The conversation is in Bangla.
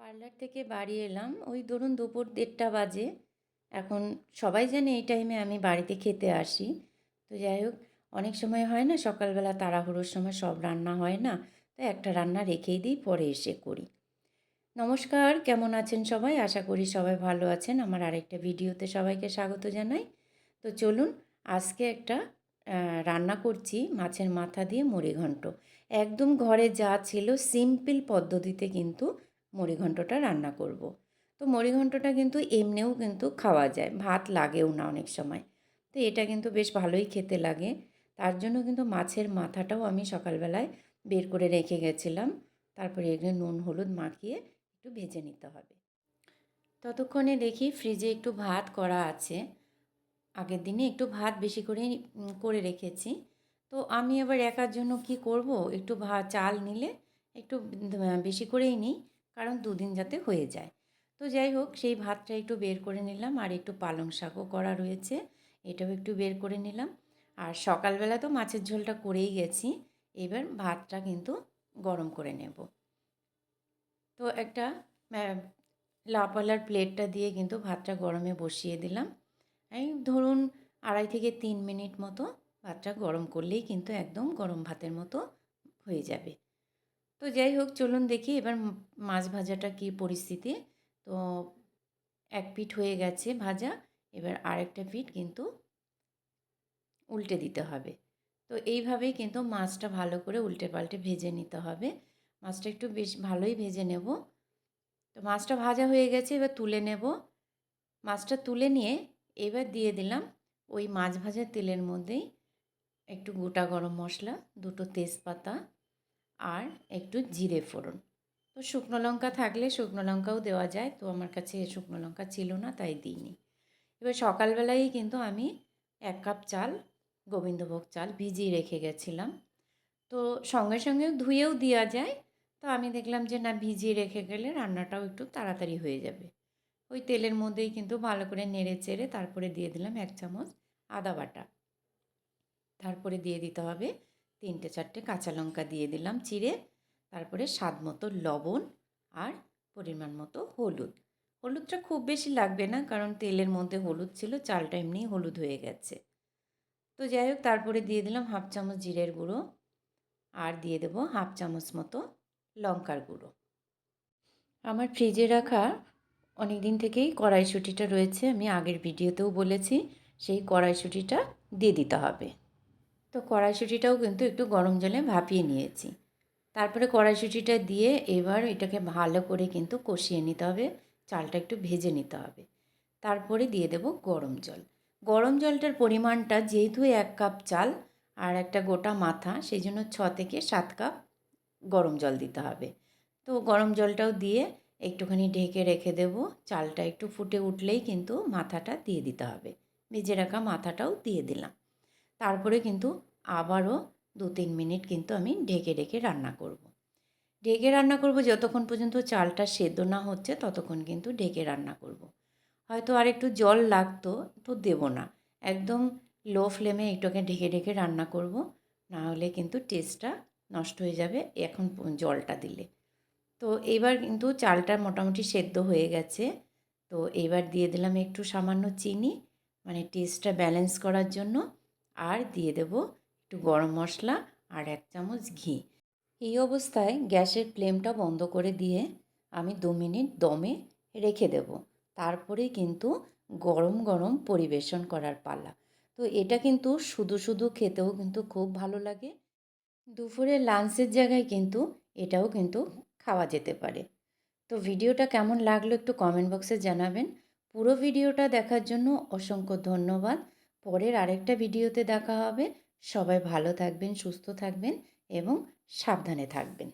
পার্লার থেকে বাড়ি এলাম ওই ধরুন দুপুর 1:30 বাজে। এখন সবাই জানে এই টাইমে আমি বাড়িতে খেতে আসি। তো যাই হোক, অনেক সময় হয় না সকালবেলা তাড়াহুড়োর সময় সব রান্না হয় না, তো একটা রান্না রেখেই দিই, পরে এসে করি। নমস্কার, কেমন আছেন সবাই? আশা করি সবাই ভালো আছেন। আমার আরেকটা ভিডিওতে সবাইকে স্বাগত জানাই। তো চলুন, আজকে একটা রান্না করছি মাছের মাথা দিয়ে মুড়িঘণ্ট। একদম ঘরে যা ছিল সিম্পল পদ্ধতিতে কিন্তু মুড়িঘণ্টটা রান্না করব। তো মুড়িঘণ্টটা কিন্তু এমনিও কিন্তু খাওয়া যায়, ভাত লাগেও না অনেক সময়। তো এটা কিন্তু বেশ ভালোই খেতে লাগে। তার জন্য কিন্তু মাছের মাথাটাও আমি সকালবেলায় বের করে রেখে গেছিলাম। তারপরে এগুলো নুন হলুদ মাখিয়ে একটু ভেজে নিতে হবে। ততক্ষণে দেখি ফ্রিজে একটু ভাত করা আছে। আগের দিনে একটু ভাত বেশি করেই করে রেখেছি। তো আমি আবার একার জন্য কি করব, একটু চাল নিলে একটু বেশি করেই নিই, কারণ দুদিন যাতে হয়ে যায়। তো যাই হোক, সেই ভাতটা একটু বের করে নিলাম, আর একটু পালং শাকও করা রয়েছে, এটাও একটু বের করে নিলাম। আর সকালবেলা তো মাছের ঝোলটা করেই গেছি, এবার ভাতটা কিন্তু গরম করে নেব। তো একটা লাপালার প্লেটটা দিয়ে কিন্তু ভাতটা গরমে বসিয়ে দিলাম। এই ধরুন 2.5 থেকে 3 মিনিট মতো ভাতটা গরম করলেই কিন্তু একদম গরম ভাতের মতো হয়ে যাবে। তো যাই হোক, চলুন দেখি এবার মাছ ভাজাটা কী পরিস্থিতি। তো এক পিঠ হয়ে গেছে ভাজা, এবার আরেকটা পিঠ কিন্তু উল্টে দিতে হবে। তো এইভাবেই কিন্তু মাছটা ভালো করে উল্টে পাল্টে ভেজে নিতে হবে। মাছটা একটু বেশ ভালোই ভেজে নেব। তো মাছটা ভাজা হয়ে গেছে, এবার তুলে নেব। মাছটা তুলে নিয়ে এবার দিয়ে দিলাম ওই মাছ ভাজার তেলের মধ্যেই একটু গোটা গরম মশলা, দুটো তেজপাতা, আর একটু জিরে ফোড়ন। তো শুকনো লঙ্কা থাকলে শুকনো লঙ্কাও দেওয়া যায়, তো আমার কাছে শুকনো লঙ্কা ছিল না তাই দিইনি। এবার সকালবেলায় কিন্তু আমি 1 কাপ চাল, গোবিন্দভোগ চাল ভিজিয়ে রেখে গেছিলাম। তো সঙ্গে সঙ্গে ধুয়েও দেওয়া যায়, তো আমি দেখলাম যে না, ভিজিয়ে রেখে গেলে রান্নাটাও একটু তাড়াতাড়ি হয়ে যাবে। ওই তেলের মধ্যেই কিন্তু ভালো করে নেড়ে চেড়ে তারপরে দিয়ে দিলাম 1 চামচ আদা বাটা। তারপরে দিয়ে দিতে হবে 3-4টে কাঁচা লঙ্কা দিয়ে দিলাম চিড়ে। তারপরে স্বাদ মতো লবণ আর পরিমাণ মতো হলুদ। হলুদটা খুব বেশি লাগবে না, কারণ তেলের মধ্যে হলুদ ছিল, চালটা এমনিই হলুদ হয়ে গেছে। তো যাই হোক, তারপরে দিয়ে দিলাম 1/2 চামচ জিরের গুঁড়ো, আর দিয়ে দেবো 1/2 চামচ মতো লঙ্কার গুঁড়ো। আমার ফ্রিজে রাখা অনেক দিন থেকেই কড়াইশুঁটিটা রয়েছে, আমি আগের ভিডিওতেও বলেছি, সেই কড়াইশুঁটিটা দিয়ে দিতে হবে। তো কড়াইশুঁটিটাও কিন্তু একটু গরম জলে ভাপিয়ে নিয়েছি। তারপরে কড়াইশুঁটিটা দিয়ে এবার এটাকে ভালো করে কিন্তু কষিয়ে নিতে হবে, চালটা একটু ভেজে নিতে হবে। তারপরে দিয়ে দেব গরম জল। গরম জলটার পরিমাণটা যেহেতু 1 কাপ চাল আর একটা গোটা মাথা, সেই জন্য 6 থেকে 7 কাপ গরম জল দিতে হবে। তো গরম জলটাও দিয়ে একটুখানি ঢেকে রেখে দেব। চালটা একটু ফুটে উঠলেই কিন্তু মাথাটা দিয়ে দিতে হবে। ভেজে রাখা মাথাটাও দিয়ে দিলাম। তারপরে কিন্তু আবারও 2-3 মিনিট কিন্তু আমি ঢেকে ঢেকে রান্না করব। ঢেকে রান্না করব যতক্ষণ পর্যন্ত চালটা সেদ্ধ না হচ্ছে, ততক্ষণ কিন্তু ঢেকে রান্না করব। হয়তো আর একটু জল লাগতো, তো দেব না। একদম লো ফ্লেমে একটুকে ঢেকে ঢেকে রান্না করব, না হলে কিন্তু টেস্টটা নষ্ট হয়ে যাবে এখন জলটা দিলে। তো এবার কিন্তু চালটা মোটামুটি সেদ্ধ হয়ে গেছে। তো এবার দিয়ে দিলাম একটু সামান্য চিনি, মানে টেস্টটা ব্যালেন্স করার জন্য। আর দিয়ে দেব একটু গরম মশলা আর 1 চামচ ঘি। এই অবস্থায় গ্যাসের ফ্লেমটা বন্ধ করে দিয়ে আমি 2 মিনিট দমে রেখে দেব। তারপরে কিন্তু গরম গরম পরিবেশন করার পালা। তো এটা কিন্তু শুধু শুধু খেতেও কিন্তু খুব ভালো লাগে। দুপুরের লাঞ্চের জায়গায় কিন্তু এটাও কিন্তু খাওয়া যেতে পারে। তো ভিডিওটা কেমন লাগলো একটু কমেন্ট বক্সে জানাবেন। পুরো ভিডিওটা দেখার জন্য অসংখ্য ধন্যবাদ। পরের আরেকটা ভিডিওতে দেখা হবে। সবাই ভালো থাকবেন, সুস্থ থাকবেন এবং সাবধানে থাকবেন।